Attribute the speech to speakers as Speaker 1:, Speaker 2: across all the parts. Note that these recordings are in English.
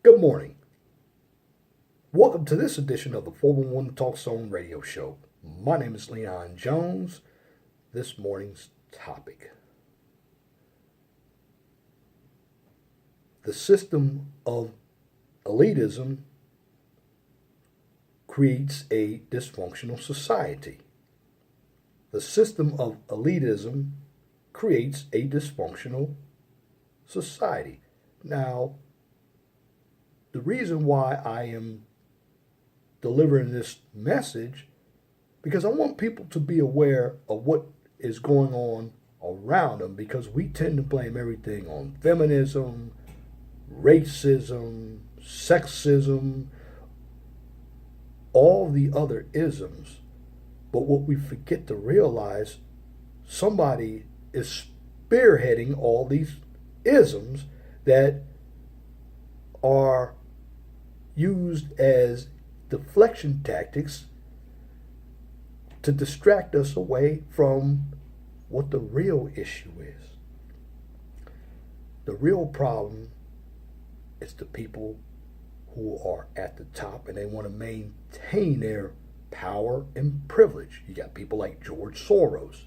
Speaker 1: Good morning. Welcome to this edition of the 411 Talk Zone radio show. My name is Leon Jones. This morning's topic: the system of elitism creates a dysfunctional society. The system of elitism creates a dysfunctional society. Now, the reason why I am delivering this message, because I want people to be aware of what is going on around them, because we tend to blame everything on feminism, racism, sexism, all the other isms. But what we forget to realize, somebody is spearheading all these isms that are used as deflection tactics to distract us away from what the real issue is. The real problem is the people who are at the top and they want to maintain their power and privilege. You got people like George Soros,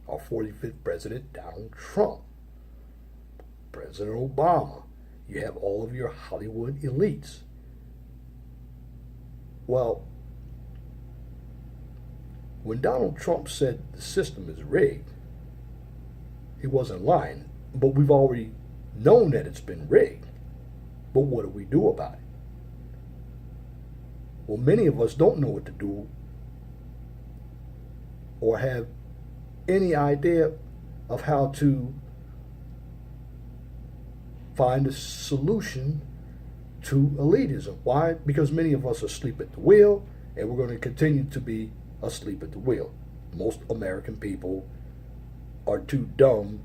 Speaker 1: our 45th president, Donald Trump, President Obama. You have all of your Hollywood elites. Well, when Donald Trump said the system is rigged, he wasn't lying. But we've already known that it's been rigged. But what do we do about it? Well, many of us don't know what to do or have any idea of how to find a solution to elitism. Why? Because many of us are asleep at the wheel, and we're going to continue to be asleep at the wheel. Most American people are too dumb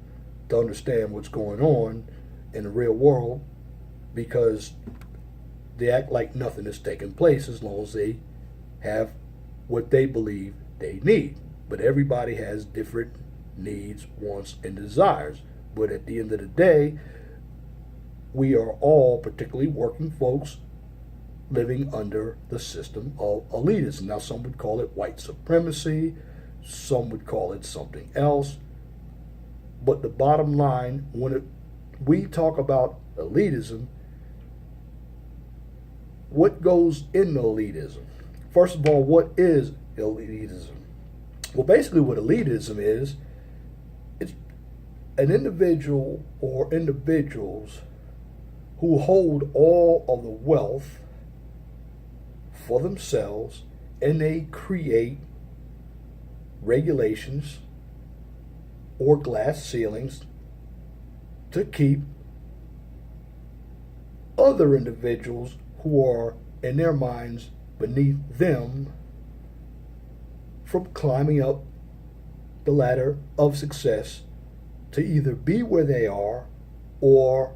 Speaker 1: to understand what's going on in the real world, because they act like nothing is taking place as long as they have what they believe they need. But everybody has different needs, wants, and desires. But at the end of the day, we are all, particularly working folks, living under the system of elitism. Now, some would call it white supremacy, some would call it something else. But the bottom line, when we talk about elitism, what goes into elitism? First of all, what is elitism? Well, basically what elitism is, it's an individual or individuals who hold all of the wealth for themselves, and they create regulations or glass ceilings to keep other individuals who are, in their minds, beneath them from climbing up the ladder of success to either be where they are or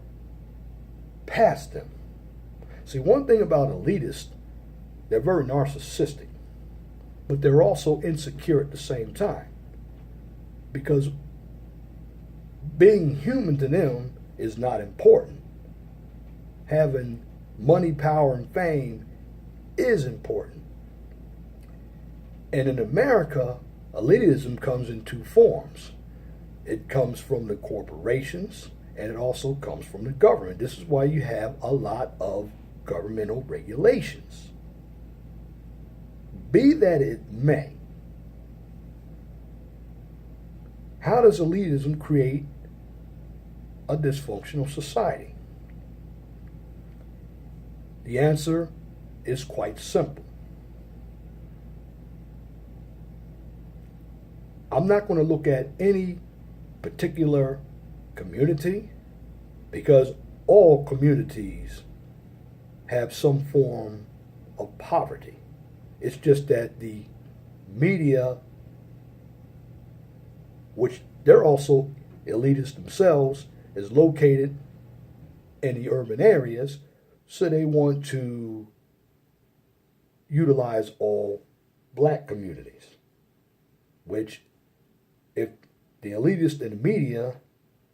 Speaker 1: past them. See, one thing about elitists, they're very narcissistic, but they're also insecure at the same time, because being human to them is not important. Having money, power, and fame is important. And in America, elitism comes in two forms. It comes from the corporations, and it also comes from the government. This is why you have a lot of governmental regulations. Be that it may, how does elitism create a dysfunctional society? The answer is quite simple. I'm not going to look at any particular community, because all communities have some form of poverty. It's just that the media, which they're also elitists themselves, is located in the urban areas, so they want to utilize all black communities, which, if the elitists in the media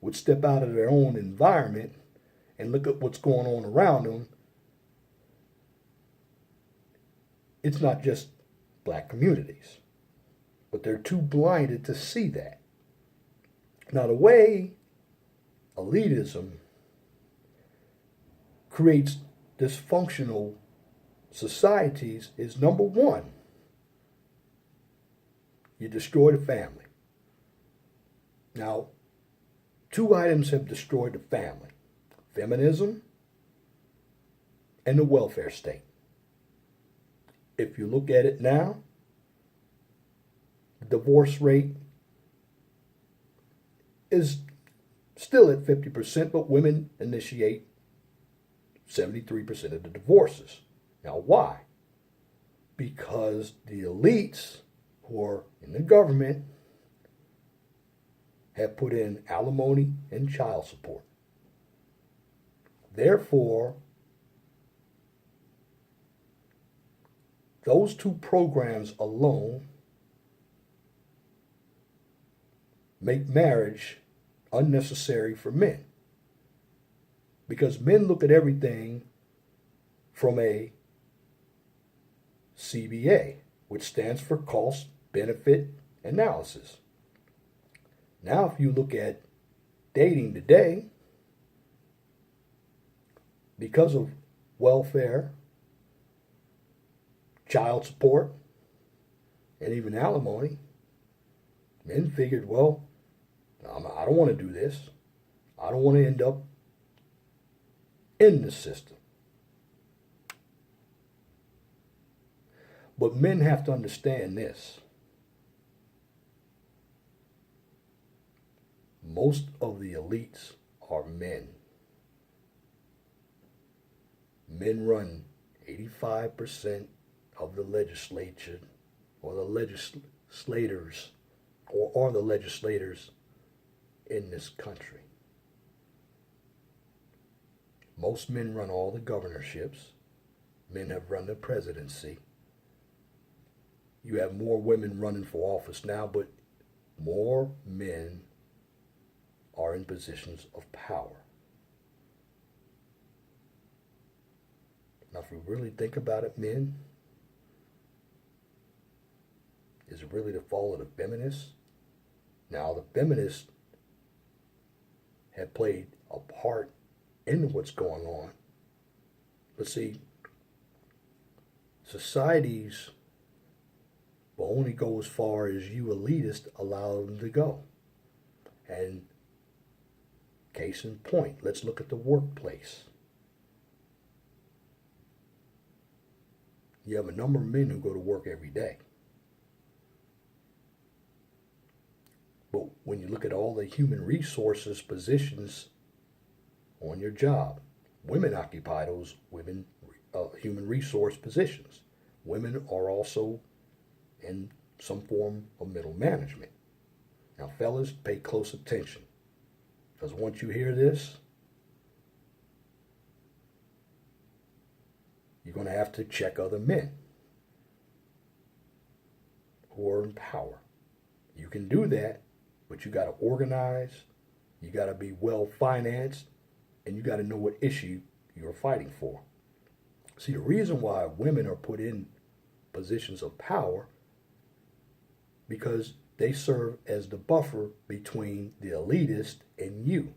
Speaker 1: would step out of their own environment and look at what's going on around them, it's not just black communities, but they're too blinded to see that. Now, the way elitism creates dysfunctional societies is, number one, you destroy the family. Now, two items have destroyed the family: feminism and the welfare state. If you look at it now, the divorce rate is still at 50%, but women initiate 73% of the divorces. Now, why? Because the elites who are in the government have put in alimony and child support. Therefore, those two programs alone make marriage unnecessary for men. Because men look at everything from a CBA, which stands for cost benefit analysis. Now, if you look at dating today, because of welfare, child support, and even alimony, men figured, well, I don't want to do this. I don't want to end up in the system. But men have to understand this. Most of the elites are men. Men run 85% of the legislature, or the legislators, or are the legislators in this country. Most men run all the governorships. Men have run the presidency. You have more women running for office now, but more men are in positions of power. Now, if we really think about it, men, is it really the fault of the feminists? Now, the feminists have played a part in what's going on. But see, societies will only go as far as you elitists allow them to go. And case in point, let's look at the workplace. You have a number of men who go to work every day. But when you look at all the human resources positions on your job, women occupy those human resource positions. Women are also in some form of middle management. Now, fellas, pay close attention, because once you hear this, you're going to have to check other men who are in power. You can do that, but you got to organize, you got to be well financed, and you got to know what issue you're fighting for. See, the reason why women are put in positions of power, because they serve as the buffer between the elitist and you.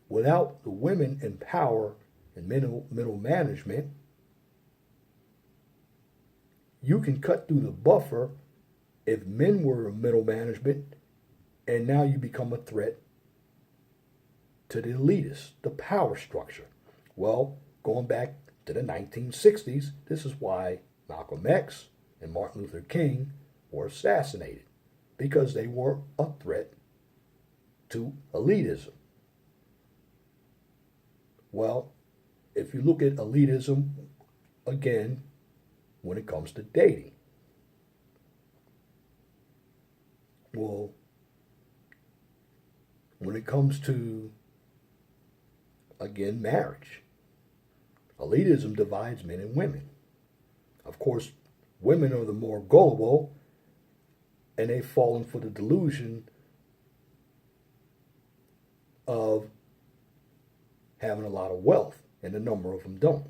Speaker 1: Without the women in power and middle management, you can cut through the buffer if men were in middle management, and now you become a threat to the elitists, the power structure. Well, going back to the 1960s, this is why Malcolm X and Martin Luther King were assassinated, because they were a threat to elitism. Well, if you look at elitism, again, when it comes to dating, well, when it comes to, again, marriage, elitism divides men and women. Of course, women are the more gullible, and they've fallen for the delusion of having a lot of wealth, and a number of them don't.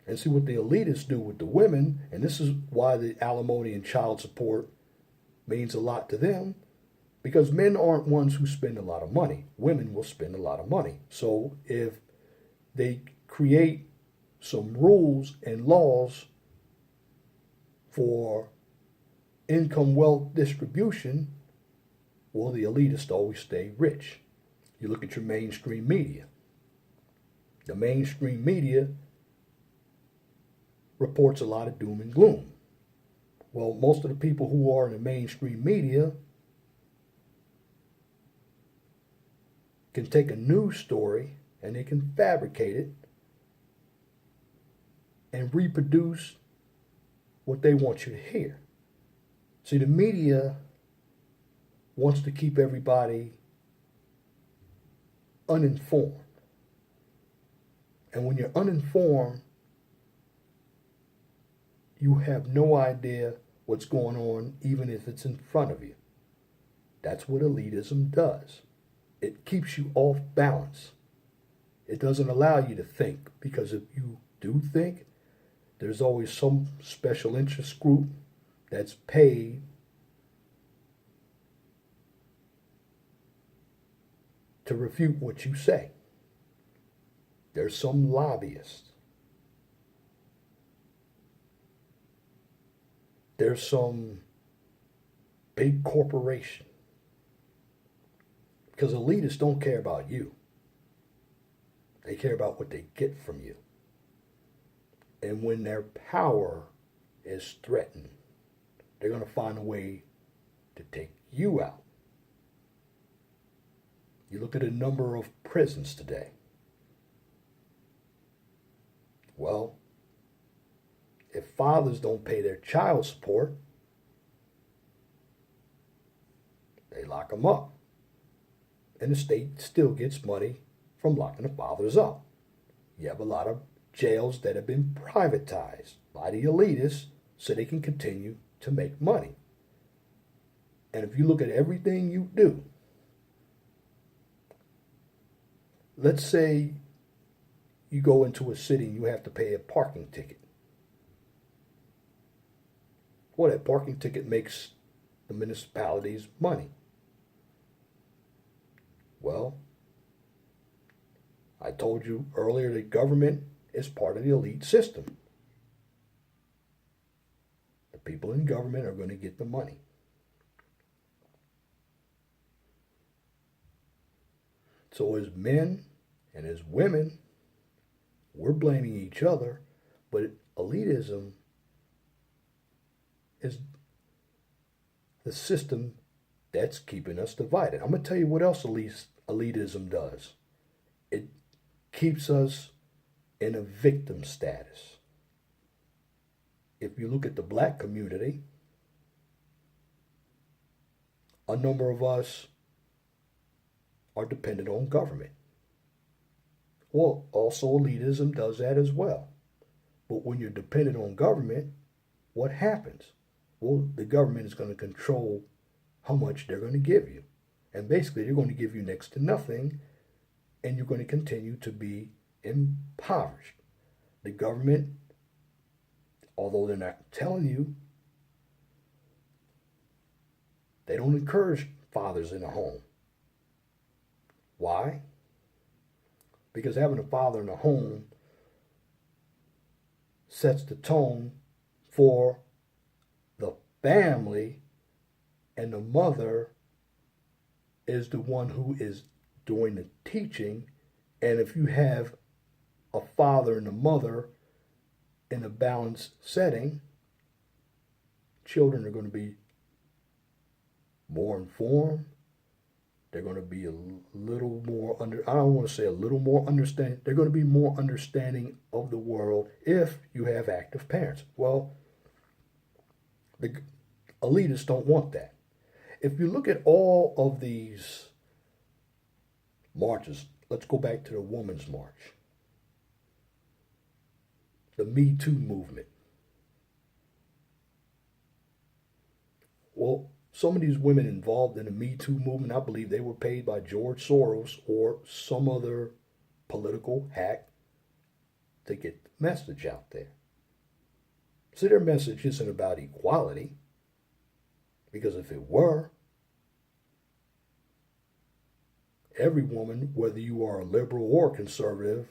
Speaker 1: And see what the elitists do with the women, and this is why the alimony and child support means a lot to them, because men aren't ones who spend a lot of money. Women will spend a lot of money. So if they create some rules and laws for income wealth distribution, well, the elitists always stay rich. You look at your mainstream media. The mainstream media reports a lot of doom and gloom. Well, most of the people who are in the mainstream media can take a news story and they can fabricate it and reproduce what they want you to hear. See, the media wants to keep everybody uninformed. And when you're uninformed, you have no idea what's going on, even if it's in front of you. That's what elitism does. It keeps you off balance. It doesn't allow you to think, because if you do think, there's always some special interest group that's paid to refute what you say. There's some lobbyists. There's some big corporation. Because elitists don't care about you. They care about what they get from you. And when their power is threatened, they're going to find a way to take you out. You look at a number of prisons today. Well, if fathers don't pay their child support, they lock them up. And the state still gets money from locking the fathers up. You have a lot of jails that have been privatized by the elitists so they can continue to make money. And if you look at everything you do, let's say you go into a city and you have to pay a parking ticket. Well, that parking ticket makes the municipalities money. Well, I told you earlier that government is part of the elite system. The people in government are going to get the money. So as men and as women, we're blaming each other, but elitism is the system that's keeping us divided. I'm going to tell you what else elitism does. It keeps us in a victim status. If you look at the black community, a number of us are dependent on government. Well, also elitism does that as well. But when you're dependent on government, what happens? Well, the government is going to control how much they're going to give you. And basically, they're going to give you next to nothing, and you're going to continue to be impoverished. The government, although they're not telling you, they don't encourage fathers in the home. Why? Because having a father in the home sets the tone for the family, and the mother is the one who is doing the teaching. And if you have a father and a mother in a balanced setting, children are going to be more informed. They're going to be a little more I don't want to say a little more understanding. They're going to be more understanding of the world if you have active parents. Well, the elitists don't want that. If you look at all of these marches, let's go back to the Women's March, the Me Too movement. Well, some of these women involved in the Me Too movement, I believe they were paid by George Soros or some other political hack to get the message out there. See, their message isn't about equality, because if it were, every woman, whether you are a liberal or conservative,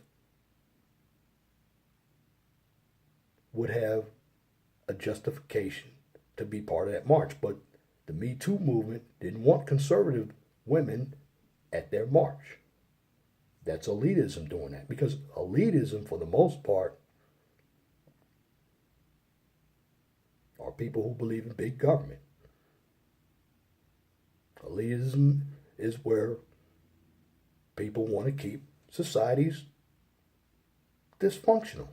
Speaker 1: would have a justification to be part of that march. But the Me Too movement didn't want conservative women at their march. That's elitism doing that, because elitism, for the most part, are people who believe in big government. Elitism is where people want to keep societies dysfunctional.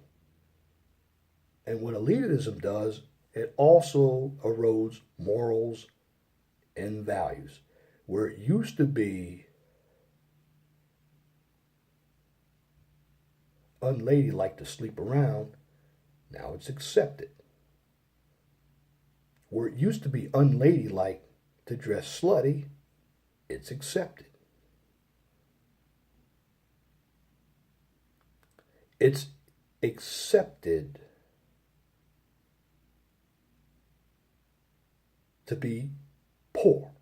Speaker 1: And what elitism does, it also erodes morals and values. Where it used to be unladylike to sleep around, now it's accepted. Where it used to be unladylike to dress slutty, it's accepted. It's accepted to be poor.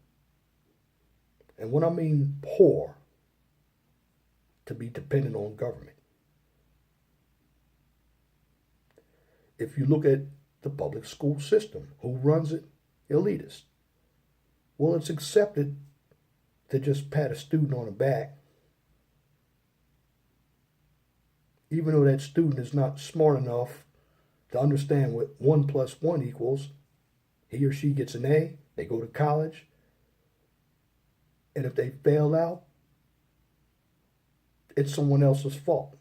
Speaker 1: And when I mean poor, to be dependent on government. If you look at the public school system, who runs it? Elitists. Well, it's accepted to just pat a student on the back, even though that student is not smart enough to understand what 1 + 1 equals. He or she gets an A, they go to college, and if they fail out, it's someone else's fault.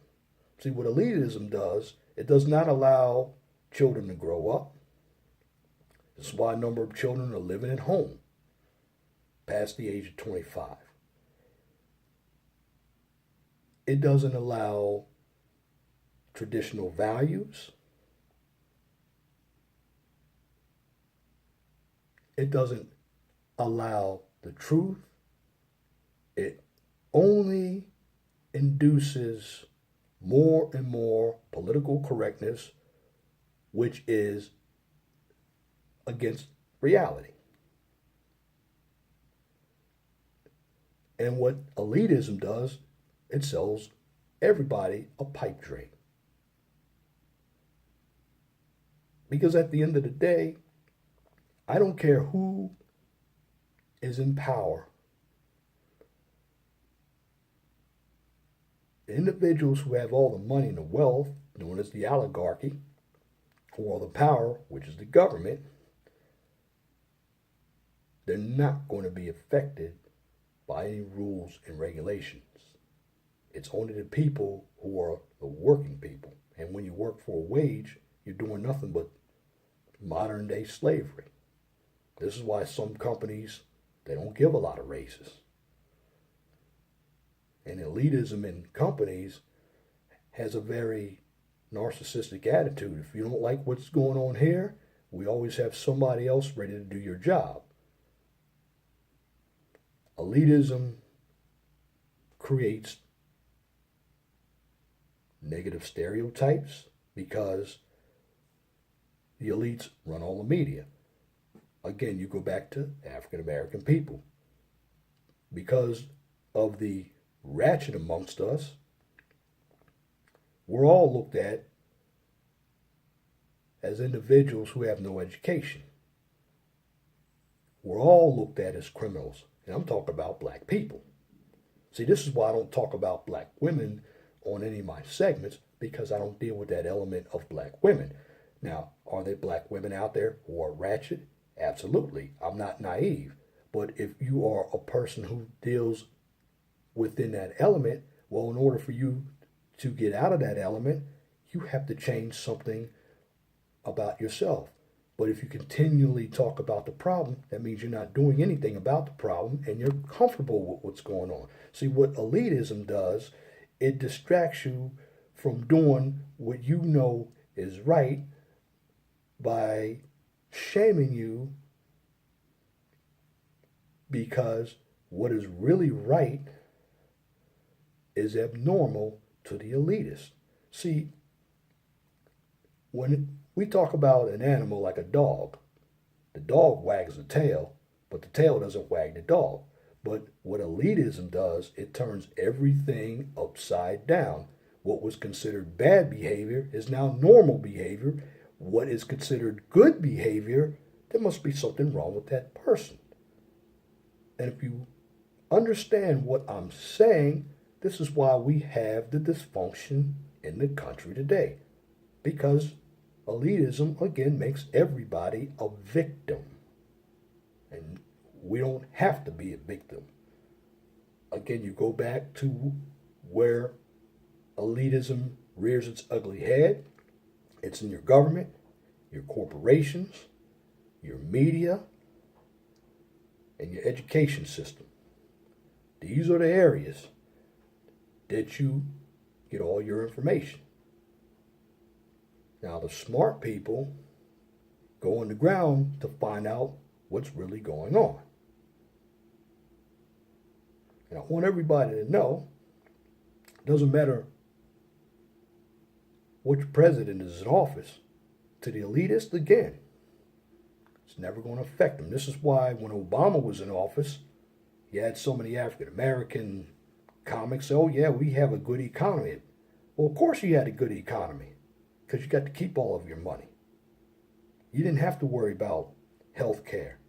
Speaker 1: See, what elitism does, it does not allow children to grow up. This is why a number of children are living at home past the age of 25. It doesn't allow traditional values. It doesn't allow the truth. It only induces more and more political correctness, which is against reality. And what elitism does, it sells everybody a pipe dream. Because at the end of the day, I don't care who is in power. The individuals who have all the money and the wealth, known as the oligarchy, or all the power, which is the government, they're not going to be affected by any rules and regulations. It's only the people who are the working people. And when you work for a wage, you're doing nothing but modern day slavery. This is why some companies, they don't give a lot of raises. And elitism in companies has a very narcissistic attitude. If you don't like what's going on here, we always have somebody else ready to do your job. Elitism creates negative stereotypes because the elites run all the media. Again, you go back to African American people. Because of the ratchet amongst us, we're all looked at as individuals who have no education. We're all looked at as criminals. And I'm talking about black people. See, this is why I don't talk about black women on any of my segments, because I don't deal with that element of black women. Now, are there black women out there who are ratchet? Absolutely. I'm not naive. But if you are a person who deals within that element, well, in order for you to get out of that element, you have to change something about yourself. But if you continually talk about the problem, that means you're not doing anything about the problem and you're comfortable with what's going on. See, what elitism does, it distracts you from doing what you know is right by shaming you because what is really right is abnormal to the elitist. See, when we talk about an animal like a dog, the dog wags the tail, but the tail doesn't wag the dog. But what elitism does, it turns everything upside down. What was considered bad behavior is now normal behavior. What is considered good behavior, there must be something wrong with that person. And if you understand what I'm saying, this is why we have the dysfunction in the country today. Because elitism, again, makes everybody a victim. And we don't have to be a victim. Again, you go back to where elitism rears its ugly head. It's in your government, your corporations, your media, and your education system. These are the areas that you get all your information. Now, the smart people go on the ground to find out what's really going on. And I want everybody to know, it doesn't matter which president is in office, to the elitist, again, it's never going to affect them. This is why when Obama was in office, you had so many African American comics say, oh yeah, we have a good economy. Well, of course you had a good economy, because you got to keep all of your money. You didn't have to worry about health care.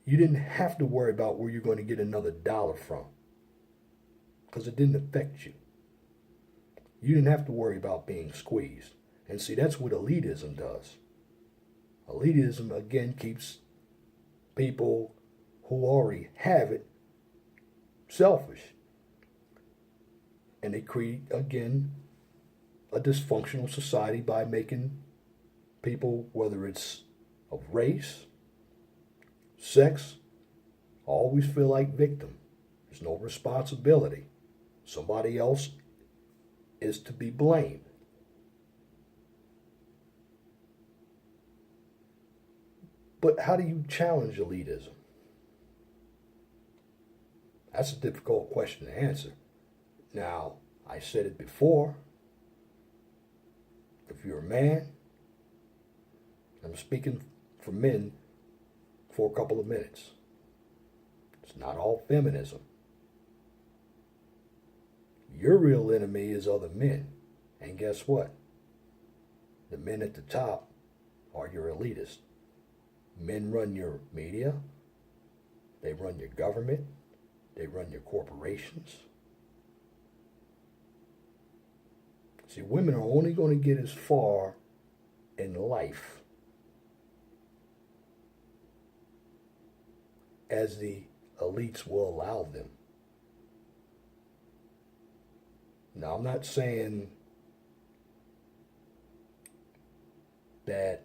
Speaker 1: You didn't have to worry about where you're going to get another dollar from, because it didn't affect you. You didn't have to worry about being squeezed. And see, that's what elitism does. Elitism, again, keeps people who already have it selfish. And they create, again, a dysfunctional society by making people, whether it's of race, sex, always feel like victim. There's no responsibility. Somebody else is to be blamed. But how do you challenge elitism? That's a difficult question to answer. Now, I said it before. If you're a man, I'm speaking for men for a couple of minutes. It's not all feminism. Your real enemy is other men. And guess what? The men at the top are your elitists. Men run your media. They run your government. They run your corporations. See, women are only going to get as far in life as the elites will allow them. Now, I'm not saying that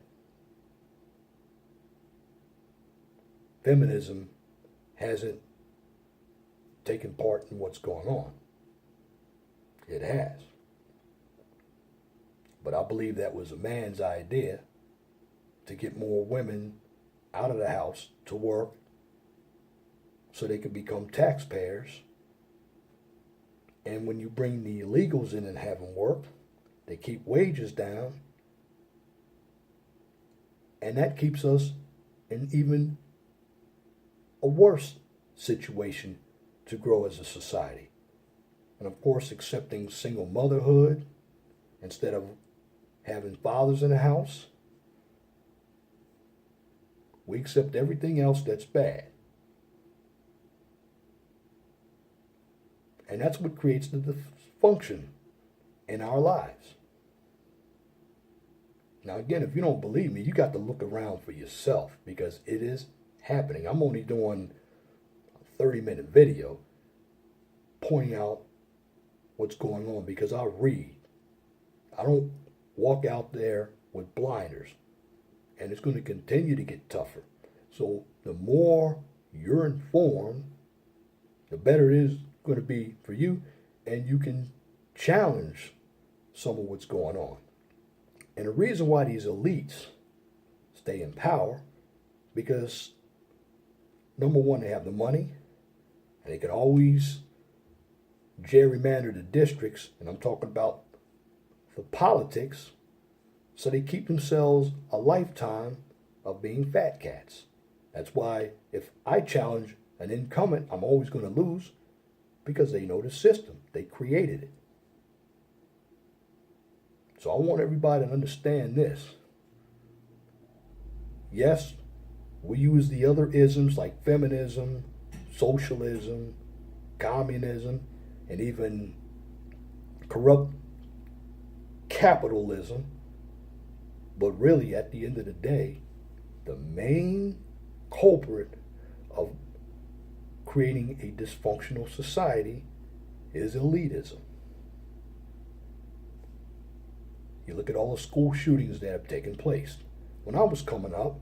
Speaker 1: feminism hasn't taken part in what's going on. It has. But I believe that was a man's idea to get more women out of the house to work so they could become taxpayers. And when you bring the illegals in and have them work, they keep wages down. And that keeps us in even a worse situation to grow as a society. And of course, accepting single motherhood instead of having fathers in the house. We accept everything else that's bad. And that's what creates the dysfunction in our lives. Now again, if you don't believe me, you got to look around for yourself, because it is happening. I'm only doing a 30-minute video pointing out what's going on, because I read. I don't walk out there with blinders. And it's going to continue to get tougher. So the more you're informed, the better it is going to be for you, and you can challenge some of what's going on. And the reason why these elites stay in power, because Number one, they have the money, and they can always gerrymander the districts, and I'm talking about the politics, so they keep themselves a lifetime of being fat cats. That's why if I challenge an incumbent, I'm always going to lose, because they know the system. They created it. So I want everybody to understand this. Yes, we use the other isms like feminism, socialism, communism, and even corrupt capitalism. But really, at the end of the day, the main culprit of creating a dysfunctional society is elitism. You look at all the school shootings that have taken place. When I was coming up,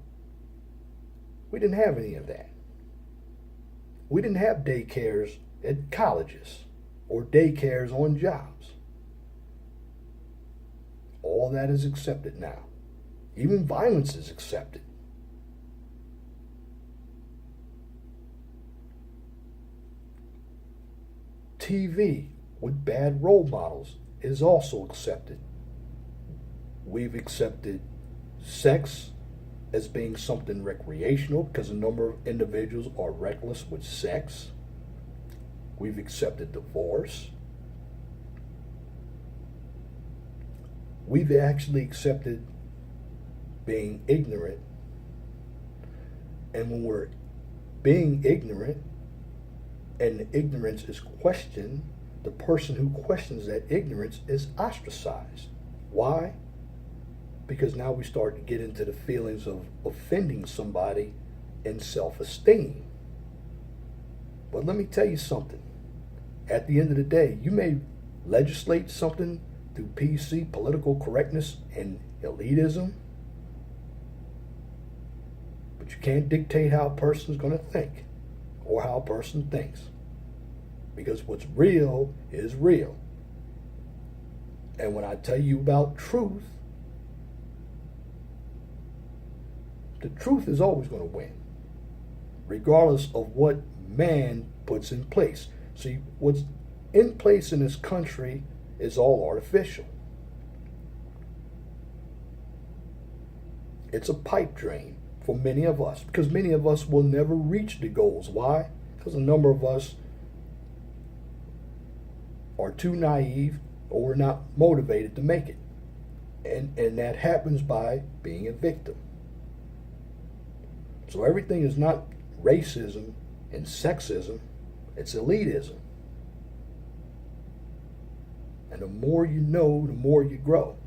Speaker 1: we didn't have any of that. We didn't have daycares at colleges or daycares on jobs. All that is accepted now. Even violence is accepted. TV with bad role models is also accepted. We've accepted sex as being something recreational because a number of individuals are reckless with sex. We've accepted divorce. We've actually accepted being ignorant. And when we're being ignorant and the ignorance is questioned, the person who questions that ignorance is ostracized. Why? Because now we start to get into the feelings of offending somebody and self-esteem. But let me tell you something. At the end of the day, you may legislate something through PC, political correctness, and elitism, but you can't dictate how a person's going to think or how a person thinks. Because what's real is real. And when I tell you about truth, the truth is always going to win, regardless of what man puts in place. See, what's in place in this country is all artificial. It's a pipe dream for many of us, because many of us will never reach the goals. Why? Because a number of us are too naive or we're not motivated to make it. And that happens by being a victim. So everything is not racism and sexism, it's elitism. And the more you know, the more you grow.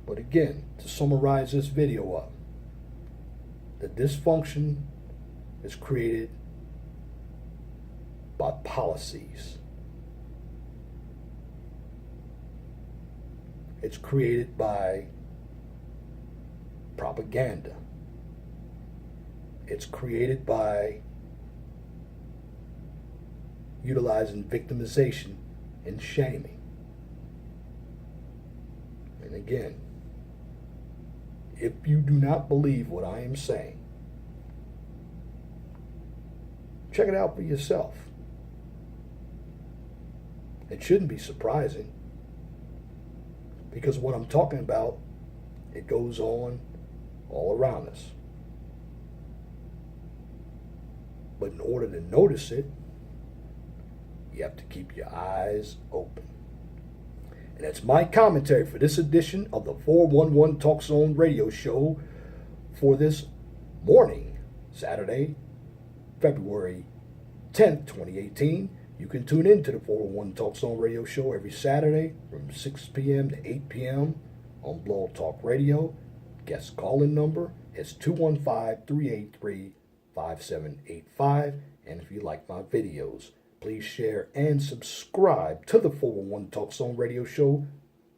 Speaker 1: But again, to summarize this video up, the dysfunction is created by policies. It's created by propaganda. It's created by utilizing victimization and shaming. And again, if you do not believe what I am saying, check it out for yourself. It shouldn't be surprising, because what I'm talking about, it goes on all around us. But in order to notice it, you have to keep your eyes open. And that's my commentary for this edition of the 411 Talk Zone radio show for this morning, Saturday, February 10th, 2018. You can tune in to the 401 Talk Zone radio show every Saturday from 6 p.m. to 8 p.m. on Blog Talk Radio. Guest call-in number is 215-383-5785. And if you like my videos, please share and subscribe to the 401 Talk Zone radio show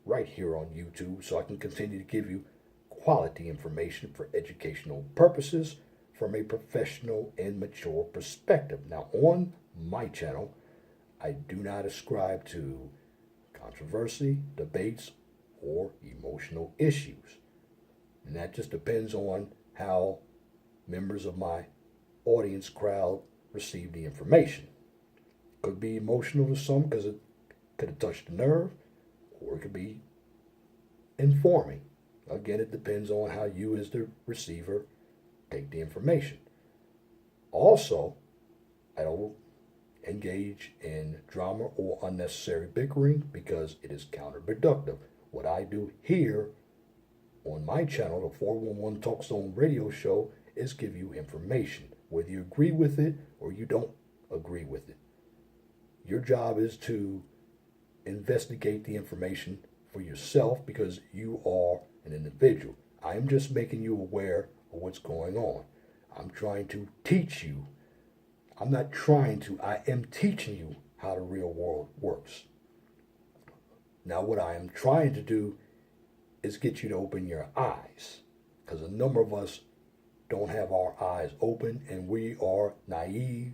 Speaker 1: right here on YouTube, so I can continue to give you quality information for educational purposes from a professional and mature perspective. Now, on my channel, I do not ascribe to controversy, debates, or emotional issues. And that just depends on how members of my audience crowd receive the information. Could be emotional to some because it could have touched a nerve, or it could be informing. Again, it depends on how you as the receiver take the information. Also, I don't engage in drama or unnecessary bickering because it is counterproductive. What I do here on my channel, the 411 Talk Zone radio show, is give you information, whether you agree with it or you don't agree with it. Your job is to investigate the information for yourself because you are an individual. I am just making you aware of what's going on. I'm trying to teach you. I am teaching you how the real world works. Now, what I am trying to do is get you to open your eyes, because a number of us don't have our eyes open, and we are naive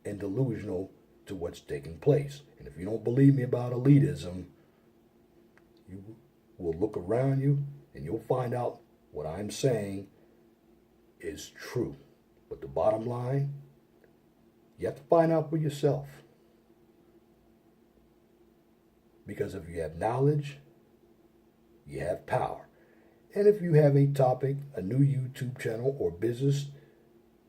Speaker 1: and delusional to what's taking place. And if you don't believe me about elitism, you will look around you and you'll find out what I'm saying is true. But the bottom line, you have to find out for yourself. Because if you have knowledge, you have power. And if you have a topic, a new YouTube channel or business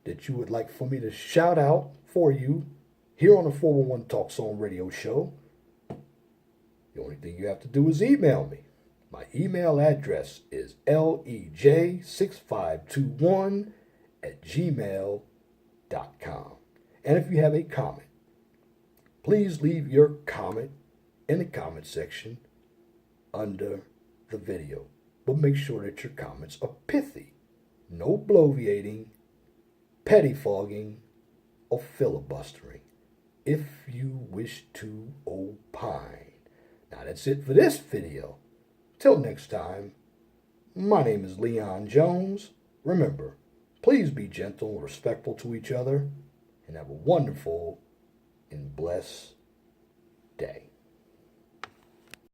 Speaker 1: that you would like for me to shout out for you here on the 411 Talk Zone radio show, the only thing you have to do is email me. My email address is lej6521@gmail.com. And if you have a comment, please leave your comment in the comment section under the video. But make sure that your comments are pithy. No bloviating, pettifogging, or filibustering. If you wish to opine. Now that's it for this video. Till next time, my name is Leon Jones. Remember, please be gentle and respectful to each other, and have a wonderful and blessed day.